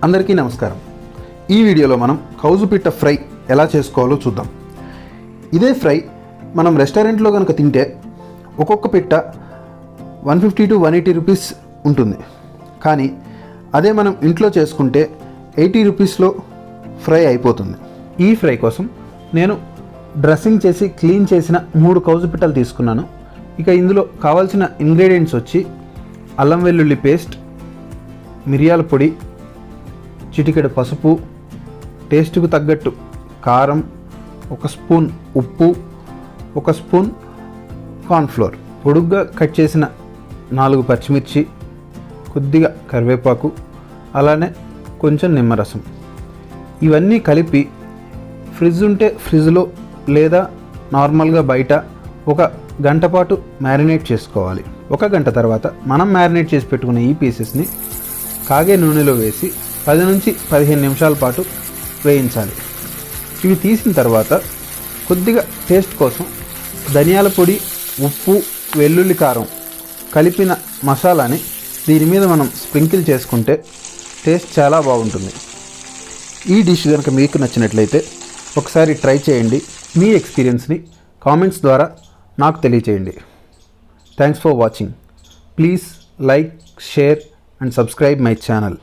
అందరికీ నమస్కారం. ఈ వీడియోలో మనం కౌజు పిట్ట ఫ్రై ఎలా చేసుకోవాలో చూద్దాం. ఇదే ఫ్రై మనం రెస్టారెంట్లో కనుక తింటే ఒక్కొక్క పిట్ట 150 to 180 రూపీస్ ఉంటుంది. కానీ అదే మనం ఇంట్లో చేసుకుంటే 80 రూపీస్లో ఫ్రై అయిపోతుంది. ఈ ఫ్రై కోసం నేను డ్రెస్సింగ్ చేసి క్లీన్ చేసిన 3 కౌజు పిట్టలు తీసుకున్నాను. ఇక ఇందులో కావాల్సిన ఇంగ్రీడియంట్స్ వచ్చి అల్లం వెల్లుల్లి పేస్ట్, మిరియాల పొడి, చిటికెడు పసుపు, టేస్ట్కు తగ్గట్టు కారం, 1 స్పూన్ ఉప్పు, 1 స్పూన్ కార్న్ఫ్లోర్, పొడుగ్గా కట్ చేసిన 4 పచ్చిమిర్చి, కొద్దిగా కరివేపాకు, అలానే కొంచెం నిమ్మరసం. ఇవన్నీ కలిపి ఫ్రిడ్జ్ ఉంటే ఫ్రిడ్జ్లో లేదా నార్మల్గా బయట 1 గంట పాటు మ్యారినేట్ చేసుకోవాలి. 1 గంట తర్వాత మనం మ్యారినేట్ చేసి పెట్టుకున్న ఈ పీసెస్ని కాగే నూనెలో వేసి 10 నుంచి 15 నిమిషాల పాటు వేయించాలి. ఇవి తీసిన తర్వాత కొద్దిగా టేస్ట్ కోసం ధనియాల పొడి, ఉప్పు, వెల్లుల్లి కారం కలిపిన మసాలాని దీని మీద మనం స్ప్రింకిల్ చేసుకుంటే టేస్ట్ చాలా బాగుంటుంది. ఈ డిష్ కనుక మీకు నచ్చినట్లయితే ఒకసారి ట్రై చేయండి. మీ ఎక్స్పీరియన్స్ని కామెంట్స్ ద్వారా నాకు తెలియచేయండి. Thanks for watching. Please like, share and subscribe my channel.